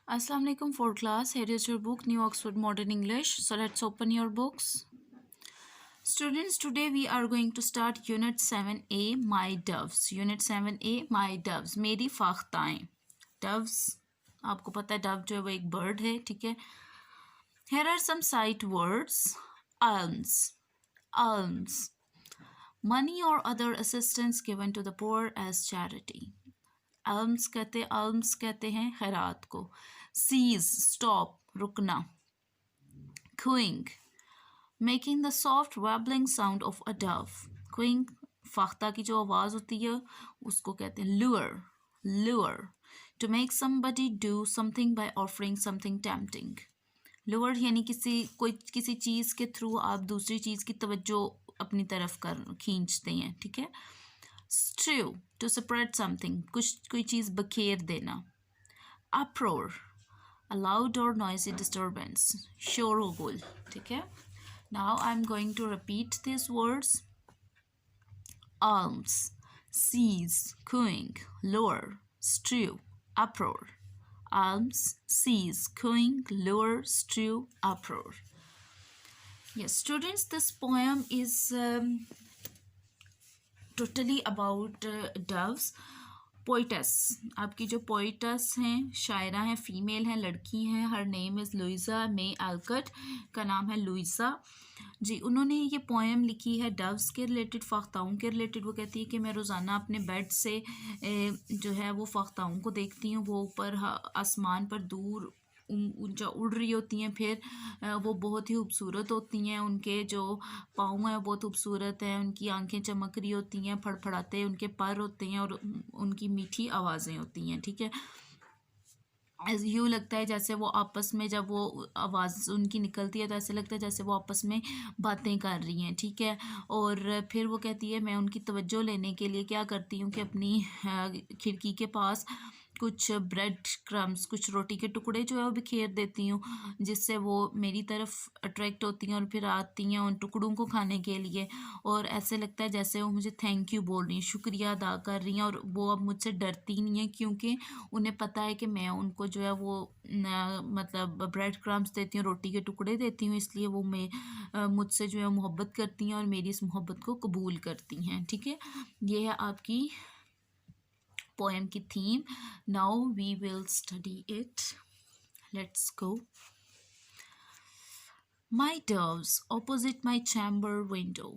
Assalamu alaikum for class. Here is your book, New Oxford Modern English. So let's open your books. Students, today we are going to start Unit 7A, My Doves. Unit 7A, My Doves. मेरी फाख्ताएं. Doves, आपको पता है dove जो है वो एक bird है, ठीक है. Here are some sight words. Alms. Alms. Money or other assistance given to the poor as charity. alms कहते हैं खैरात को. Cease, stop, रुकना. Cooing, making the soft wabbling sound of a dove. Cooing, फाख्ता की जो आवाज़ होती है उसको कहते हैं lure. Lure, to make somebody do something by offering something tempting. Lure यानी किसी चीज़ के थ्रू आप दूसरी चीज़ की तवज्जो अपनी तरफ खींचते हैं, ठीक है. Stew, to spread something, कोई चीज़ बखेर देना. Uproar, a loud or noisy disturbance, शोरगुल, ठीक है. Now I'm going to repeat these words. Alms, seize, cooing, lure, stew, uproar. Alms, seize, cooing, lure, stew, uproar. Yes, students, this poem is totally about doves. Poet's, आपकी जो poet's हैं, शायरा हैं, female हैं, लड़की हैं. हर नेम इज़ लुइसा मे एल्कट, का नाम है लुइसा जी. उन्होंने ये पोएम लिखी है डव्स के रिलेटेड, फाख्ताओं के रिलेटेड. वो कहती है कि मैं रोज़ाना अपने बेड से जो है वो फाख्ताओं को देखती हूँ. वो ऊपर आसमान पर दूर ऊंचा उड़ रही होती हैं. फिर वो बहुत ही खूबसूरत होती हैं. उनके जो पाँव हैं बहुत खूबसूरत हैं. उनकी आंखें चमक रही होती हैं, फड़फड़ाते उनके पर होते हैं और उनकी मीठी आवाज़ें होती हैं, ठीक है. यूँ लगता है जैसे वो आपस में, जब वो आवाज़ उनकी निकलती है तो ऐसे लगता है जैसे वो आपस में बातें कर रही हैं, ठीक है. और फिर वो कहती है मैं उनकी तवज्जो लेने के लिए क्या करती हूँ कि अपनी खिड़की के पास कुछ ब्रेड क्रम्स, कुछ रोटी के टुकड़े जो है वो बिखेर देती हूँ, जिससे वो मेरी तरफ अट्रैक्ट होती हैं और फिर आती हैं उन टुकड़ों को खाने के लिए. और ऐसे लगता है जैसे वो मुझे थैंक यू बोल रही हैं, शुक्रिया अदा कर रही हैं. और वो अब मुझसे डरती नहीं हैं क्योंकि उन्हें पता है कि मैं उनको जो है वो मतलब ब्रेड क्रम्स देती हूँ, रोटी के टुकड़े देती हूँ. इसलिए वो मुझसे जो है मोहब्बत करती हैं और मेरी इस मोहब्बत को कबूल करती हैं, ठीक है. ये है आपकी पोएम की theme. Now we will study it. Let's go. My doves opposite my chamber window,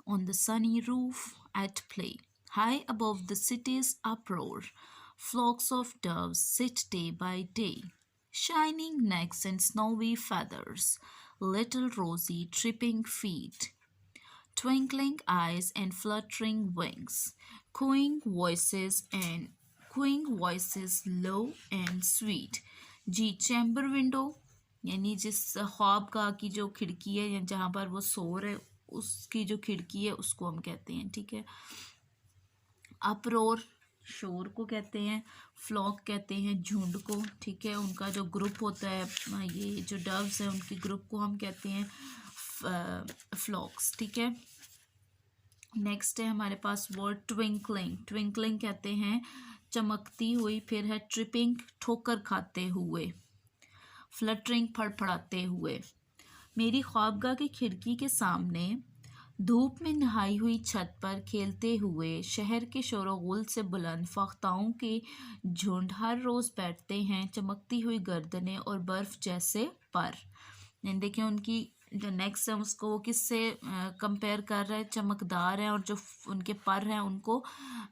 on the sunny roof at play, high above the city's uproar, flocks of doves sit day by day, shining necks and snowy feathers, little rosy tripping feet, twinkling eyes and fluttering wings, cooing voices low and sweet. जी, chamber window यानी जिस ख्वाबगाह की जो खिड़की है या जहाँ पर वो सो रहे उसकी जो खिड़की है उसको हम कहते हैं, ठीक है. अपरोर शोर को कहते हैं. फ्लॉक कहते हैं झुंड को, ठीक है. उनका जो ग्रुप होता है, ये जो डव्स हैं उनकी ग्रुप को हम कहते हैं फ्लॉक्स, ठीक है. नेक्स्ट है हमारे पास वर्ड ट्विंकलिंग. ट्विंकलिंग कहते हैं चमकती हुई. फिर है ट्रिपिंग, ठोकर खाते हुए. फ्लटरिंग, फड़फड़ाते हुए. मेरी ख्वाबगाह की खिड़की के सामने धूप में नहाई हुई छत पर खेलते हुए शहर के शोरगुल से बुलंद फाख्ताओं के झुंड हर रोज़ बैठते हैं, चमकती हुई गर्दनें और बर्फ़ जैसे पर. देखिए उनकी जो नेक्स्ट है उसको वो किससे कंपेयर कर रहा है, चमकदार है. और जो उनके पर हैं उनको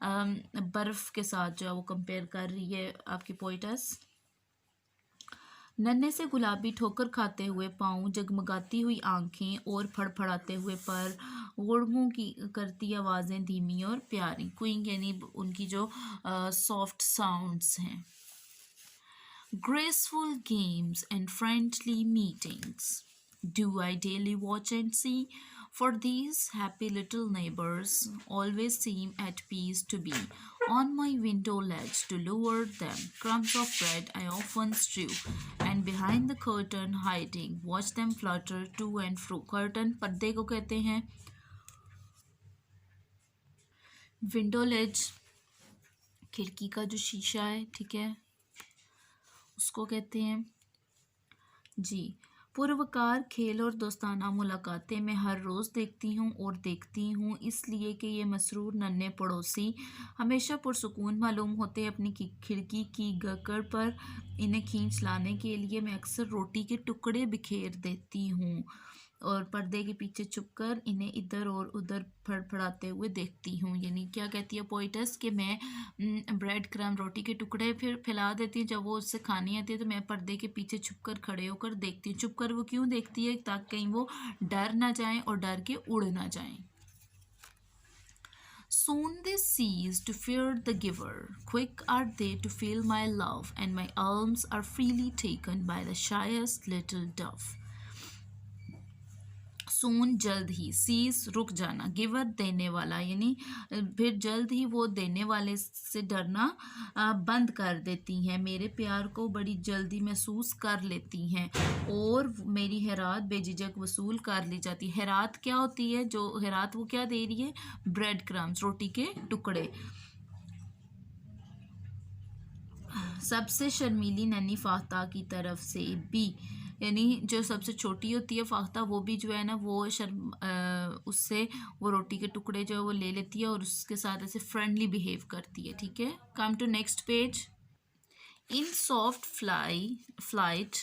बर्फ़ के साथ जो है वो कंपेयर कर रही है आपकी पोइटस. नन्हे से गुलाबी ठोकर खाते हुए पाँव, जगमगाती हुई आंखें और फड़फड़ाते हुए पर, गुड़गुं की करती आवाज़ें धीमी और प्यारी. क्विंग यानी उनकी जो सॉफ्ट साउंड्स हैं. Graceful games and friendly meetings do I daily watch and see, for these happy little neighbors always seem at peace to be. On my window ledge to lure them crumbs of bread I often strew, and behind the curtain hiding watch them flutter to and fro. Curtain पर्दे को कहते हैं. Window लेज खिड़की का जो शीशा है, ठीक है, उसको कहते हैं। जी, पुरवकार खेल और दोस्ताना मुलाकातें मैं हर रोज़ देखती हूँ और देखती हूँ, इसलिए कि ये मसरूर नन्हे पड़ोसी हमेशा पुरसुकून मालूम होते हैं। अपनी खिड़की की गकर पर इन्हें खींच लाने के लिए मैं अक्सर रोटी के टुकड़े बिखेर देती हूँ और पर्दे के पीछे छुपकर इन्हें इधर और उधर फड़फड़ाते हुए देखती हूँ। यानी क्या कहती है पोइटस कि मैं ब्रेड क्रम रोटी के टुकड़े फिर फैला देती हूँ, जब वो उससे खानी आती है तो मैं पर्दे के पीछे छुपकर खड़े होकर देखती हूँ। छुपकर वो क्यों देखती है? ताकि कहीं वो डर ना जाएं और डर के उड़ ना जाएं। Soon they cease to fear the giver. Quick are they to feel my love, and my alms are freely taken by the shyest little dove. सून जल्द ही, सीज रुक जाना, गिवर देने वाला, यानी फिर जल्द ही वो देने वाले से डरना बंद कर देती हैं। मेरे प्यार को बड़ी जल्दी महसूस कर लेती हैं और मेरी हैरात बेझिझक वसूल कर ली जाती है। हैरात क्या होती है? जो हैरात वो क्या दे रही है? ब्रेड क्रम्स, रोटी के टुकड़े। सबसे शर्मीली नन्ही फाख्ता की तरफ से बी, यानी जो सबसे छोटी होती है फाख्ता, वो भी जो है ना वो उससे वो रोटी के टुकड़े जो है वो ले लेती है और उसके साथ ऐसे फ्रेंडली बिहेव करती है। ठीक है, come to next page. In soft flight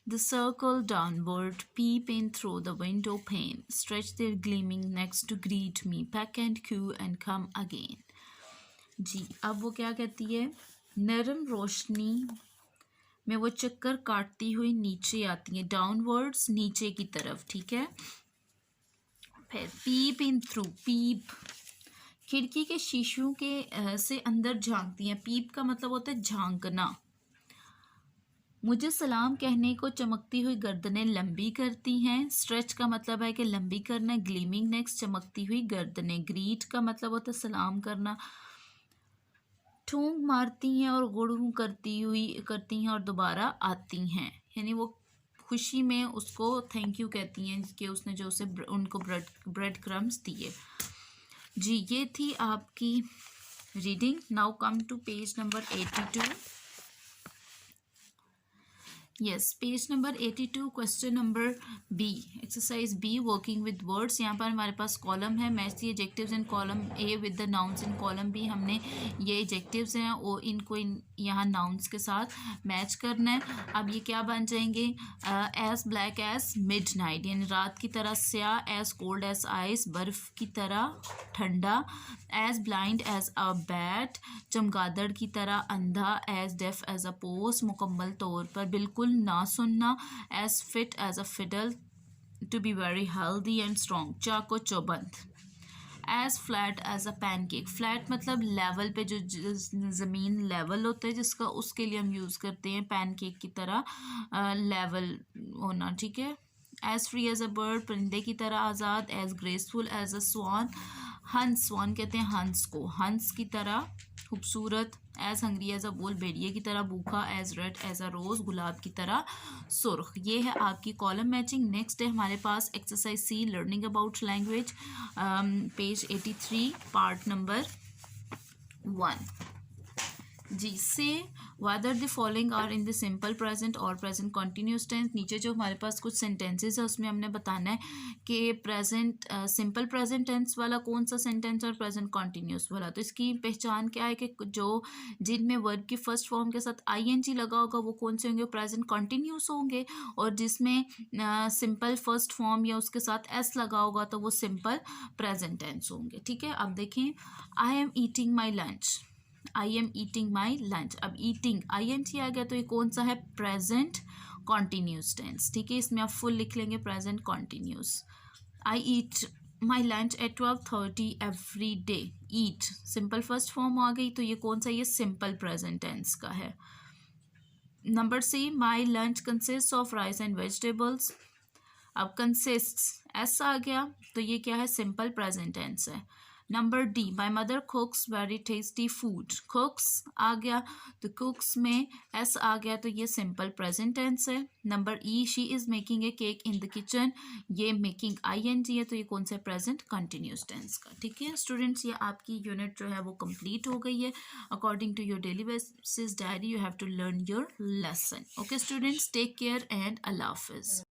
the circle downward, peep in through the window pane, stretch their gleaming necks to greet me, peck and coo and come again. जी, अब वो क्या कहती है? नरम रोशनी में वो चक्कर काटती हुई नीचे आती हैं, डाउनवर्ड्स, नीचे की तरफ। ठीक है, फिर पीप इन थ्रू, पीप खिड़की के शीशों के से अंदर झांकती हैं। पीप का मतलब होता है झांकना। मुझे सलाम कहने को चमकती हुई गर्दनें लंबी करती हैं। स्ट्रेच का मतलब है कि लंबी करना। ग्लीमिंग नेक्स, चमकती हुई गर्दनें। ग्रीट का मतलब होता है सलाम करना। ठूंक मारती हैं और गुड़गुड़ करती हैं और दोबारा आती हैं, यानी वो खुशी में उसको थैंक यू कहती हैं कि उसने जो उसे उनको ब्रेड क्रम्स दिए। जी, ये थी आपकी reading. Now come to page number 82। Yes, page number 82, question number B, exercise B, working with words. यहाँ पर हमारे पास कॉलम है, match the adjectives in column A with the nouns in column B. हमने ये एडजेक्टिव्स हैं और इनको यहाँ नाउन्स के साथ मैच करना है। अब ये क्या बन जाएंगे? एज ब्लैक एज मिडनाइट, यानी रात की तरह स्याह। एज कोल्ड एज आइस, बर्फ़ की तरह ठंडा। As blind as a bat, चमगादड़ की तरह अंधा। As deaf as a post, मुकम्मल तौर पर बिल्कुल ना सुनना। As fit as a fiddle, to be very healthy and strong, चाको चौबंद। As flat as a pancake, flat मतलब लेवल पे, जो ज़मीन लेवल होता है जिसका, उसके लिए हम यूज़ करते हैं पैनकेक की तरह लेवल होना। ठीक है, as free as a bird, परिंदे की तरह आज़ाद। As graceful as a swan, हंस, स्वान कहते हैं हंस को, हंस की तरह खूबसूरत। एज हंग्री एज अ वोल, भेड़िए की तरह भूखा। एज रेड एज अ रोज़, गुलाब की तरह सुर्ख। ये है आपकी कॉलम मैचिंग। नेक्स्ट है हमारे पास exercise C, learning about language, page 83, part number 1। जी, से whether the following are in the simple present or present continuous tense। नीचे जो हमारे पास कुछ सेंटेंसेस है उसमें हमने बताना है कि प्रेजेंट सिंपल प्रेजेंट टेंस वाला कौन सा सेंटेंस और प्रेजेंट कॉन्टीन्यूस वाला। तो इसकी पहचान क्या है कि जो जिनमें वर्ब की फर्स्ट फॉर्म के साथ ing लगा होगा वो कौन से होंगे? प्रेजेंट कॉन्टीन्यूस होंगे। और जिसमें सिंपल फर्स्ट फॉर्म या उसके साथ s लगा होगा तो वो सिंपल प्रेजेंट टेंस होंगे। ठीक है, अब देखें, I am eating my lunch, I am eating my lunch. अब ईटिंग ING आ गया तो ये कौन सा है? Present continuous tense. ठीक है, इसमें आप फुल लिख लेंगे present continuous. I eat my lunch at 12:30 every day. Eat simple first form आ गई तो ये कौन सा? ये सिंपल प्रेजेंट टेंस का है। Number C, my lunch consist of rice and vegetables. अब कंसिस्ट S आ गया तो ये क्या है? सिंपल प्रेजेंट टेंस है। Number D, my mother cooks very tasty food, cooks आ गया तो कुक्स में एस आ गया तो ये सिंपल प्रेजेंट टेंस है। Number E, she is making a cake in the kitchen, ये मेकिंग ING है तो ये कौन सा प्रेजेंट कंटिन्यूस टेंस का। ठीक है स्टूडेंट्स, ये आपकी यूनिट जो है वो कंप्लीट हो गई है। According to your daily basis diary you have to learn your lesson. Okay students, take care and अल्लाह हाफिज़।